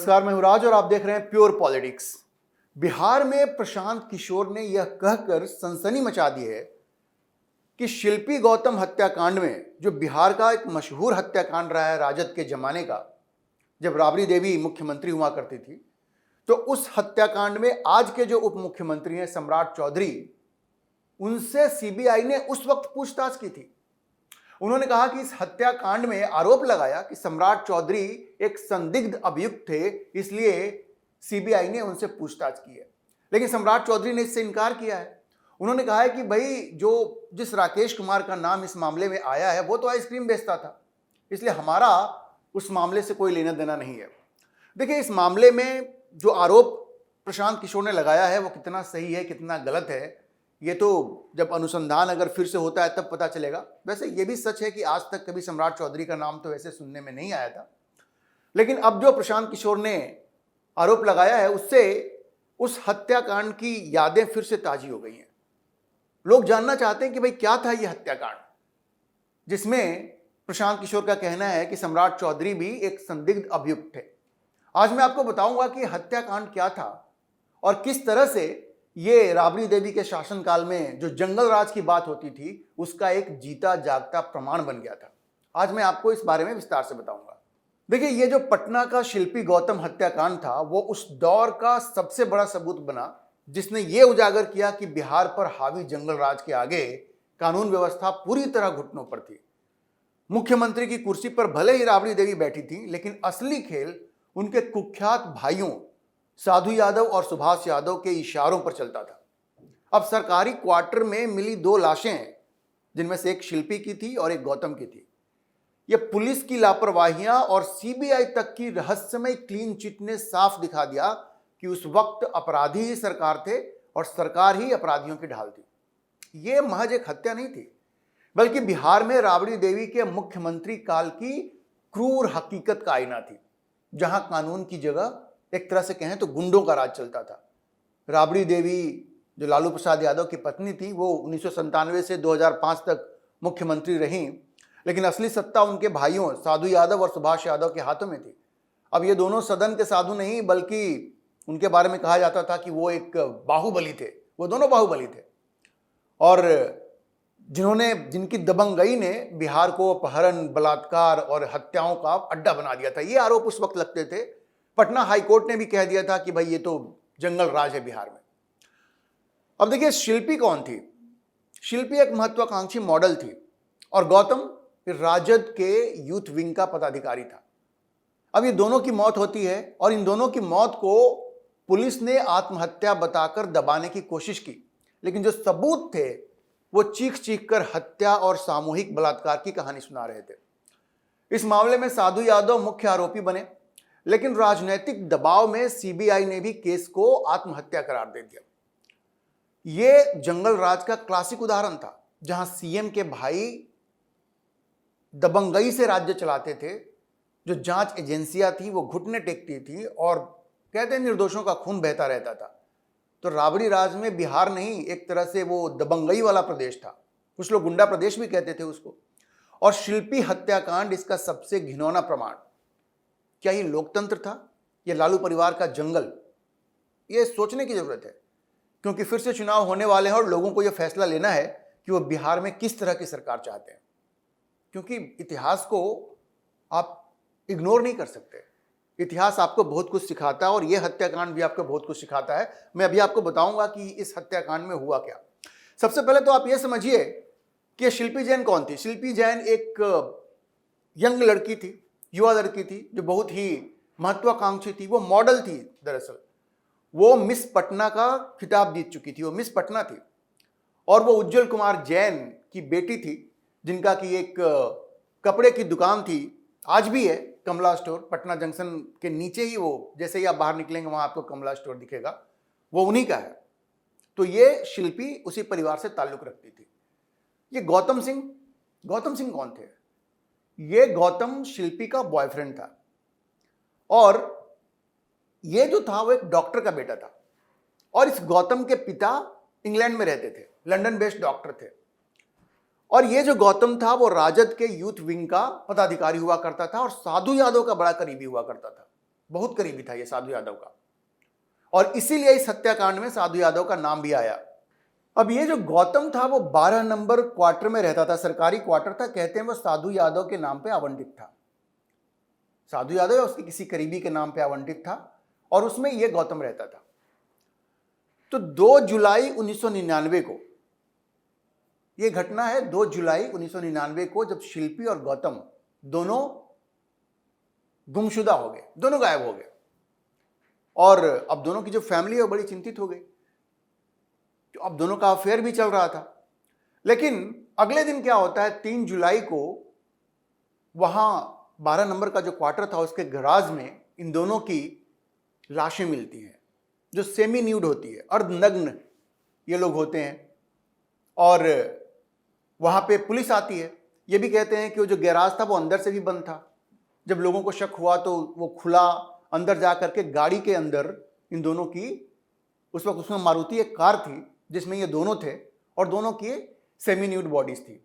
नमस्कार, मैं हूं राज और आप देख रहे हैं प्योर पॉलिटिक्स। बिहार में प्रशांत किशोर ने यह कहकर सनसनी मचा दी है कि शिल्पी गौतम हत्याकांड में, जो बिहार का एक मशहूर हत्याकांड रहा है राजद के जमाने का, जब राबड़ी देवी मुख्यमंत्री हुआ करती थी, तो उस हत्याकांड में आज के जो उप मुख्यमंत्री हैं सम्राट चौधरी, उनसे सीबीआई ने उस वक्त पूछताछ की थी। उन्होंने कहा कि इस हत्याकांड में आरोप लगाया कि सम्राट चौधरी एक संदिग्ध अभियुक्त थे, इसलिए सीबीआई ने उनसे पूछताछ की है। लेकिन सम्राट चौधरी ने इससे इनकार किया है। उन्होंने कहा है कि भाई जिस राकेश कुमार का नाम इस मामले में आया है वो तो आइसक्रीम बेचता था, इसलिए हमारा उस मामले से कोई लेना देना नहीं है। देखिए, इस मामले में जो आरोप प्रशांत किशोर ने लगाया है वो कितना सही है कितना गलत है, ये तो जब अनुसंधान अगर फिर से होता है तब पता चलेगा। वैसे ये भी सच है कि आज तक कभी सम्राट चौधरी का नाम तो वैसे सुनने में नहीं आया था, लेकिन अब जो प्रशांत किशोर ने आरोप लगाया है उससे उस हत्याकांड की यादें फिर से ताजी हो गई हैं। लोग जानना चाहते हैं कि भाई क्या था ये हत्याकांड, जिसमें प्रशांत किशोर का कहना है कि सम्राट चौधरी भी एक संदिग्ध अभियुक्त थे। आज मैं आपको बताऊंगा कि हत्याकांड क्या था और किस तरह से ये राबड़ी देवी के शासनकाल में जो जंगल राज की बात होती थी उसका एक जीता जागता प्रमाण बन गया था। आज मैं आपको इस बारे में विस्तार से बताऊंगा। देखिए, ये जो पटना का शिल्पी गौतम हत्याकांड था वो उस दौर का सबसे बड़ा सबूत बना, जिसने ये उजागर किया कि बिहार पर हावी जंगल राज के आगे कानून व्यवस्था पूरी तरह घुटनों पर थी। मुख्यमंत्री की कुर्सी पर भले ही राबड़ी देवी बैठी थी, लेकिन असली खेल उनके कुख्यात भाइयों साधु यादव और सुभाष यादव के इशारों पर चलता था। अब सरकारी क्वार्टर में मिली दो लाशें, जिनमें से एक शिल्पी की थी और एक गौतम की थी। यह पुलिस की लापरवाहियां और सीबीआई तक की रहस्यमय क्लीन चिट ने साफ दिखा दिया कि उस वक्त अपराधी ही सरकार थे और सरकार ही अपराधियों की ढाल थी। यह महज एक हत्या नहीं थी, बल्कि बिहार में राबड़ी देवी के मुख्यमंत्री काल की क्रूर हकीकत का आईना थी, जहां कानून की जगह एक तरह से कहें तो गुंडों का राज चलता था। राबड़ी देवी जो लालू प्रसाद यादव की पत्नी थी, वो 1997 से 2005 तक मुख्यमंत्री रहीं, लेकिन असली सत्ता उनके भाइयों साधु यादव और सुभाष यादव के हाथों में थी। अब ये दोनों सदन के साधु नहीं, बल्कि उनके बारे में कहा जाता था कि वो एक बाहुबली थे। वो दोनों बाहुबली थे और जिनकी दबंगई ने बिहार को अपहरण, बलात्कार और हत्याओं का अड्डा बना दिया था। ये आरोप उस वक्त लगते थे। पटना हाईकोर्ट ने भी कह दिया था कि भाई ये तो जंगल राज है बिहार में। अब देखिए, शिल्पी कौन थी? शिल्पी एक महत्वाकांक्षी मॉडल थी और गौतम राजद के यूथ विंग का पदाधिकारी था। अब ये दोनों की मौत होती है और इन दोनों की मौत को पुलिस ने आत्महत्या बताकर दबाने की कोशिश की, लेकिन जो सबूत थे वो चीख चीख कर हत्या और सामूहिक बलात्कार की कहानी सुना रहे थे। इस मामले में साधु यादव मुख्य आरोपी बने, लेकिन राजनीतिक दबाव में सीबीआई ने भी केस को आत्महत्या करार दे दिया। यह जंगल राज का क्लासिक उदाहरण था, जहां सीएम के भाई दबंगई से राज्य चलाते थे, जो जांच एजेंसियां थी वो घुटने टेकती थी और कहते हैं निर्दोषों का खून बहता रहता था। तो राबड़ी राज में बिहार नहीं, एक तरह से वो दबंगई वाला प्रदेश था। कुछ लोग गुंडा प्रदेश भी कहते थे उसको। और शिल्पी हत्याकांड इसका सबसे घिनौना प्रमाण। क्या ये लोकतंत्र था या लालू परिवार का जंगल? ये सोचने की जरूरत है, क्योंकि फिर से चुनाव होने वाले हैं और लोगों को यह फैसला लेना है कि वो बिहार में किस तरह की सरकार चाहते हैं। क्योंकि इतिहास को आप इग्नोर नहीं कर सकते। इतिहास आपको बहुत कुछ सिखाता है और यह हत्याकांड भी आपको बहुत कुछ सिखाता है। मैं अभी आपको बताऊंगा कि इस हत्याकांड में हुआ क्या। सबसे पहले तो आप यह समझिए कि शिल्पी जैन कौन थी। शिल्पी जैन एक यंग लड़की थी, युवा लड़की थी, जो बहुत ही महत्वाकांक्षी थी। वो मॉडल थी। दरअसल वो मिस पटना का खिताब जीत चुकी थी। वो मिस पटना थी और वो उज्जवल कुमार जैन की बेटी थी, जिनका की एक कपड़े की दुकान थी, आज भी है, कमला स्टोर। पटना जंक्शन के नीचे ही, वो जैसे ही आप बाहर निकलेंगे वहां आपको कमला स्टोर दिखेगा, वो उन्हीं का है। तो ये शिल्पी उसी परिवार से ताल्लुक रखती थी। ये गौतम सिंह कौन थे? ये गौतम शिल्पी का बॉयफ्रेंड था और ये जो था वो एक डॉक्टर का बेटा था। और इस गौतम के पिता इंग्लैंड में रहते थे, लंदन बेस्ड डॉक्टर थे। और ये जो गौतम था वो राजद के यूथ विंग का पदाधिकारी हुआ करता था और साधु यादव का बड़ा करीबी हुआ करता था, बहुत करीबी था ये साधु यादव का, और इसीलिए इस हत्याकांड में साधु यादव का नाम भी आया। अब ये जो गौतम था वो 12 नंबर क्वार्टर में रहता था, सरकारी क्वार्टर था, कहते हैं वो साधु यादव के नाम पे आवंटित था। साधु यादव या उसके किसी करीबी के नाम पे आवंटित था और उसमें ये गौतम रहता था। तो 2 जुलाई 1999 को ये घटना है, 2 जुलाई 1999 को, जब शिल्पी और गौतम दोनों गुमशुदा हो गए, दोनों गायब हो गए, और अब दोनों की जो फैमिली है वो बड़ी चिंतित हो गई। तो अब दोनों का अफेयर भी चल रहा था। लेकिन अगले दिन क्या होता है, 3 जुलाई को वहां 12 नंबर का जो क्वार्टर था उसके गराज में इन दोनों की लाशें मिलती हैं, जो सेमी न्यूड होती है, अर्धनग्न ये लोग होते हैं। और वहां पे पुलिस आती है। ये भी कहते हैं कि वो जो गैराज था वो अंदर से भी बंद था। जब लोगों को शक हुआ तो वो खुला, अंदर जा करके गाड़ी के अंदर इन दोनों की, उस वक्त उसमें मारुति एक कार थी जिसमें ये दोनों थे, और दोनों की सेमी न्यूड बॉडीज थी,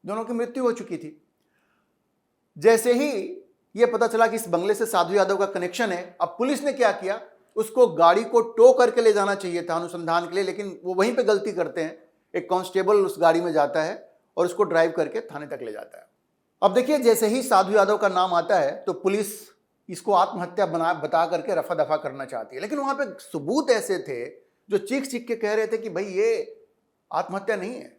दोनों की मृत्यु हो चुकी थी। जैसे ही ये पता चला कि इस बंगले से साधु यादव का कनेक्शन है, अब पुलिस ने क्या किया, उसको गाड़ी को टो करके ले जाना चाहिए था अनुसंधान के लिए, लेकिन वो वहीं पे गलती करते हैं। एक कांस्टेबल उस गाड़ी में जाता है और उसको ड्राइव करके थाने तक ले जाता है। अब देखिए, जैसे ही साधु यादव का नाम आता है तो पुलिस इसको आत्महत्या बता करके रफा दफा करना चाहती है, लेकिन वहां पे सबूत ऐसे थे जो चीख चीख के कह रहे थे कि भाई ये आत्महत्या नहीं है,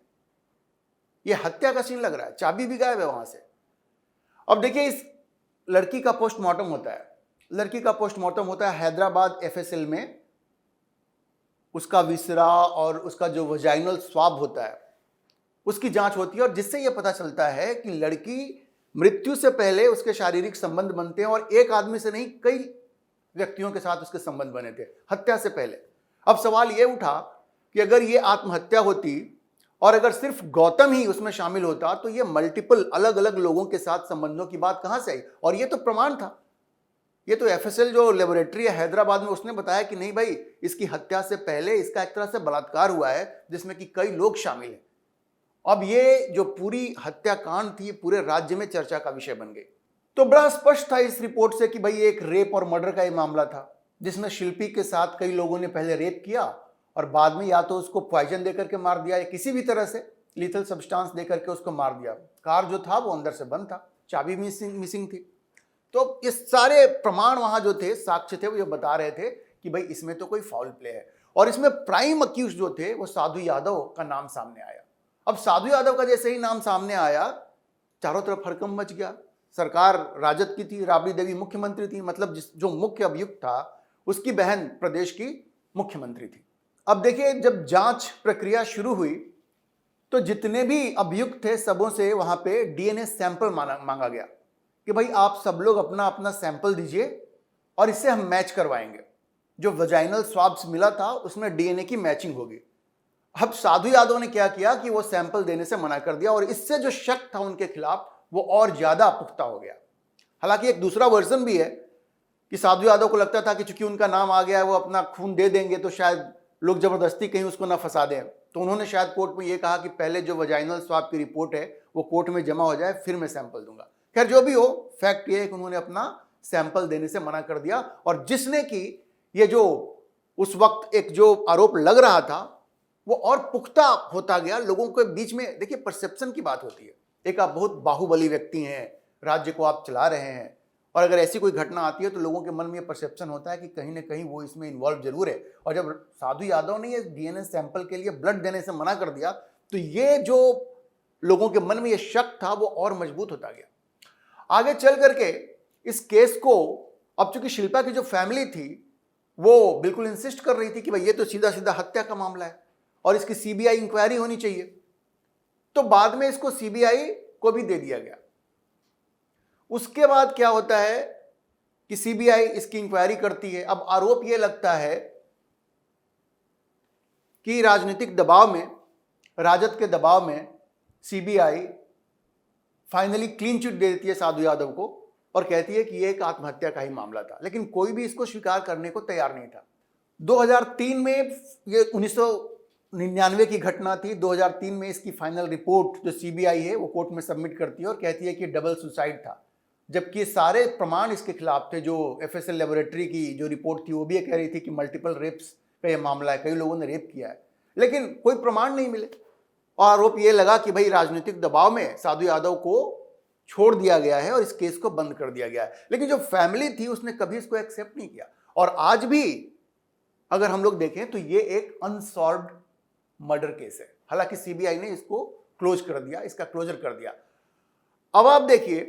ये हत्या का सीन लग रहा है, चाबी भी गायब है वहां से। अब देखिए, इस लड़की का पोस्टमार्टम होता है, लड़की का पोस्टमार्टम होता है हैदराबाद एफएसएल में। उसका विसरा और उसका जो वजाइनल स्वाब होता है उसकी जांच होती है, और जिससे यह पता चलता है कि लड़की मृत्यु से पहले उसके शारीरिक संबंध बनते हैं, और एक आदमी से नहीं कई व्यक्तियों के साथ उसके संबंध बने थे हत्या से पहले। अब सवाल यह उठा कि अगर ये आत्महत्या होती और अगर सिर्फ गौतम ही उसमें शामिल होता तो ये मल्टीपल अलग अलग लोगों के साथ संबंधों की बात कहां से आई? और ये तो प्रमाण था, ये तो एफएसएल जो लेबोरेटरी है हैदराबाद में उसने बताया कि नहीं भाई, इसकी हत्या से पहले इसका एक तरह से बलात्कार हुआ है जिसमें कि कई लोग शामिल हैं। अब ये जो पूरी हत्याकांड थी पूरे राज्य में चर्चा का विषय बन गई। तो बड़ा स्पष्ट था इस रिपोर्ट से कि भाई एक रेप और मर्डर का ये मामला था, जिसमें शिल्पी के साथ कई लोगों ने पहले रेप किया और बाद में या तो उसको पॉइजन देकर के मार दिया या किसी भी तरह से लीथल सब्सटेंस देकर के उसको मार दिया। कार जो था वो अंदर से बंद था, चाबी मिसिंग थी। तो ये सारे प्रमाण वहां जो थे, साक्ष्य थे, वो ये बता रहे थे कि भाई इसमें तो कोई फाउल प्ले है। और इसमें प्राइम अक्यूज जो थे वो साधु यादव का नाम सामने आया। अब साधु यादव का जैसे ही नाम सामने आया, चारों तरफ हड़कंप मच गया। सरकार राजद की थी, राबड़ी देवी मुख्यमंत्री थी, मतलब जो मुख्य अभियुक्त था उसकी बहन प्रदेश की मुख्यमंत्री थी। अब देखिए, जब जांच प्रक्रिया शुरू हुई तो जितने भी अभियुक्त थे सबों से वहां पे डीएनए सैंपल मांगा गया कि भाई आप सब लोग अपना अपना सैंपल दीजिए और इससे हम मैच करवाएंगे। जो वजाइनल स्वाब्स मिला था उसमें डीएनए की मैचिंग होगी। अब साधु यादव ने क्या किया कि वो सैंपल देने से मना कर दिया, और इससे जो शक था उनके खिलाफ वो और ज्यादा पुख्ता हो गया। हालांकि एक दूसरा वर्जन भी है कि साधु यादव को लगता था कि चूंकि उनका नाम आ गया है वो अपना खून दे देंगे तो शायद लोग जबरदस्ती कहीं उसको ना फंसा दें, तो उन्होंने शायद कोर्ट में ये कहा कि पहले जो वजाइनल स्वाब की रिपोर्ट है वो कोर्ट में जमा हो जाए फिर मैं सैंपल दूंगा। खैर जो भी हो, फैक्ट ये है कि उन्होंने अपना सैंपल देने से मना कर दिया, और जिसने कि ये जो उस वक्त एक जो आरोप लग रहा था वो और पुख्ता होता गया लोगों के बीच में। देखिए, परसेप्शन की बात होती है। एक आप बहुत बाहुबली व्यक्ति हैं, राज्य को आप चला रहे हैं, और अगर ऐसी कोई घटना आती है तो लोगों के मन में ये परसेप्शन होता है कि कहीं ना कहीं वो इसमें इन्वॉल्व जरूर है। और जब साधु यादव ने ये डीएनए सैंपल के लिए ब्लड देने से मना कर दिया तो ये जो लोगों के मन में ये शक था वो और मजबूत होता गया। आगे चल करके इस केस को, अब चूंकि शिल्पा की जो फैमिली थी वो बिल्कुल इंसिस्ट कर रही थी कि भाई ये तो सीधा सीधा हत्या का मामला है और इसकी सीबीआई इंक्वायरी होनी चाहिए, तो बाद में इसको सीबीआई को भी दे दिया गया। उसके बाद क्या होता है कि सीबीआई इसकी इंक्वायरी करती है। अब आरोप यह लगता है कि राजनीतिक दबाव में, राजद के दबाव में सीबीआई फाइनली क्लीन चिट दे देती है साधु यादव को और कहती है कि यह एक आत्महत्या का ही मामला था, लेकिन कोई भी इसको स्वीकार करने को तैयार नहीं था। 2003 में, ये 1999 की घटना थी, 2003 में इसकी फाइनल रिपोर्ट जो सीबीआई है वो कोर्ट में सबमिट करती है और कहती है कि डबल सुसाइड था। जबकि सारे प्रमाण इसके खिलाफ थे। जो एफएसएल लेबोरेटरी की जो रिपोर्ट थी वो भी ये कह रही थी कि मल्टीपल रेप्स का ये मामला है, कई लोगों ने रेप किया है, लेकिन कोई प्रमाण नहीं मिले। और आरोप ये लगा कि भाई राजनीतिक दबाव में साधु यादव को छोड़ दिया गया है और इस केस को बंद कर दिया गया है। लेकिन जो फैमिली थी उसने कभी इसको एक्सेप्ट नहीं किया। और आज भी अगर हम लोग देखें तो ये एक अनसॉल्व्ड मर्डर केस है। हालांकि सीबीआई ने इसको क्लोज कर दिया, इसका क्लोजर कर दिया। अब आप देखिए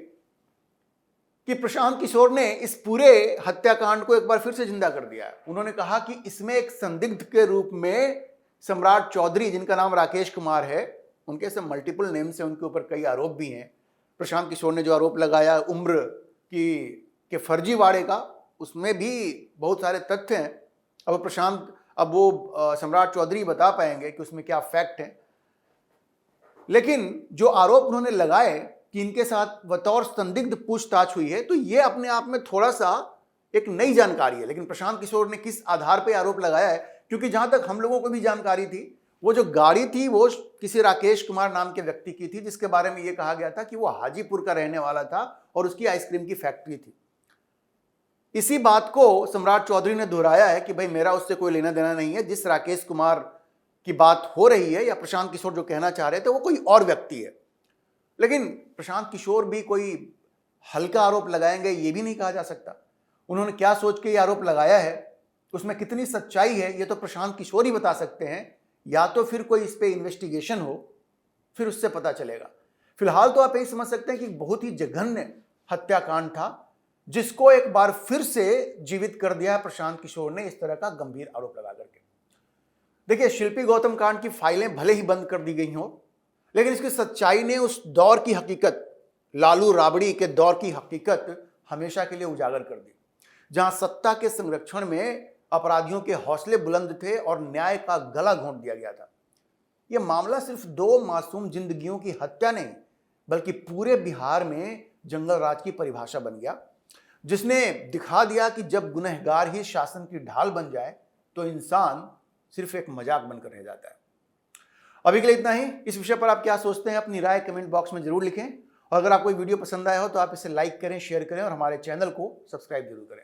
कि प्रशांत किशोर ने इस पूरे हत्याकांड को एक बार फिर से जिंदा कर दिया है। उन्होंने कहा कि इसमें एक संदिग्ध के रूप में सम्राट चौधरी, जिनका नाम राकेश कुमार है, उनके से मल्टीपल नेम से उनके ऊपर कई आरोप भी हैं। प्रशांत किशोर ने जो आरोप लगाया उम्र के फर्जीवाड़े का, उसमें भी बहुत सारे तथ्य हैं। अब वो सम्राट चौधरी बता पाएंगे कि उसमें क्या फैक्ट है। लेकिन जो आरोप उन्होंने लगाए कि इनके साथ बतौर संदिग्ध पूछताछ हुई है, तो ये अपने आप में थोड़ा सा एक नई जानकारी है। लेकिन प्रशांत किशोर ने किस आधार पर आरोप लगाया है, क्योंकि जहां तक हम लोगों को भी जानकारी थी, वो जो गाड़ी थी वो किसी राकेश कुमार नाम के व्यक्ति की थी, जिसके बारे में ये कहा गया था कि वो हाजीपुर का रहने वाला था और उसकी आइसक्रीम की फैक्ट्री थी। इसी बात को सम्राट चौधरी ने दोहराया है कि भाई मेरा उससे कोई लेना देना नहीं है। जिस राकेश कुमार की बात हो रही है या प्रशांत किशोर जो कहना चाह रहे थे वो कोई और व्यक्ति है। लेकिन प्रशांत किशोर भी कोई हल्का आरोप लगाएंगे ये भी नहीं कहा जा सकता। उन्होंने क्या सोच के ये आरोप लगाया है, उसमें कितनी सच्चाई है, ये तो प्रशांत किशोर ही बता सकते हैं, या तो फिर कोई इस पे इन्वेस्टिगेशन हो, फिर उससे पता चलेगा। फिलहाल तो आप यही समझ सकते हैं कि बहुत ही जघन्य हत्याकांड था, जिसको एक बार फिर से जीवित कर दिया प्रशांत किशोर ने इस तरह का गंभीर आरोप लगा करके। देखिए, शिल्पी गौतम कांड की फाइलें भले ही बंद कर दी गई हों, लेकिन इसकी सच्चाई ने उस दौर की हकीकत, लालू राबड़ी के दौर की हकीकत हमेशा के लिए उजागर कर दी, जहां सत्ता के संरक्षण में अपराधियों के हौसले बुलंद थे और न्याय का गला घोंट दिया गया था। यह मामला सिर्फ 2 मासूम जिंदगियों की हत्या नहीं, बल्कि पूरे बिहार में जंगल राज की परिभाषा बन गया, जिसने दिखा दिया कि जब गुनहगार ही शासन की ढाल बन जाए तो इंसान सिर्फ एक मजाक बनकर रह जाता है। अभी के लिए इतना ही। इस विषय पर आप क्या सोचते हैं, अपनी राय कमेंट बॉक्स में जरूर लिखें। और अगर आपको वीडियो पसंद आया हो तो आप इसे लाइक करें, शेयर करें और हमारे चैनल को सब्सक्राइब जरूर करें।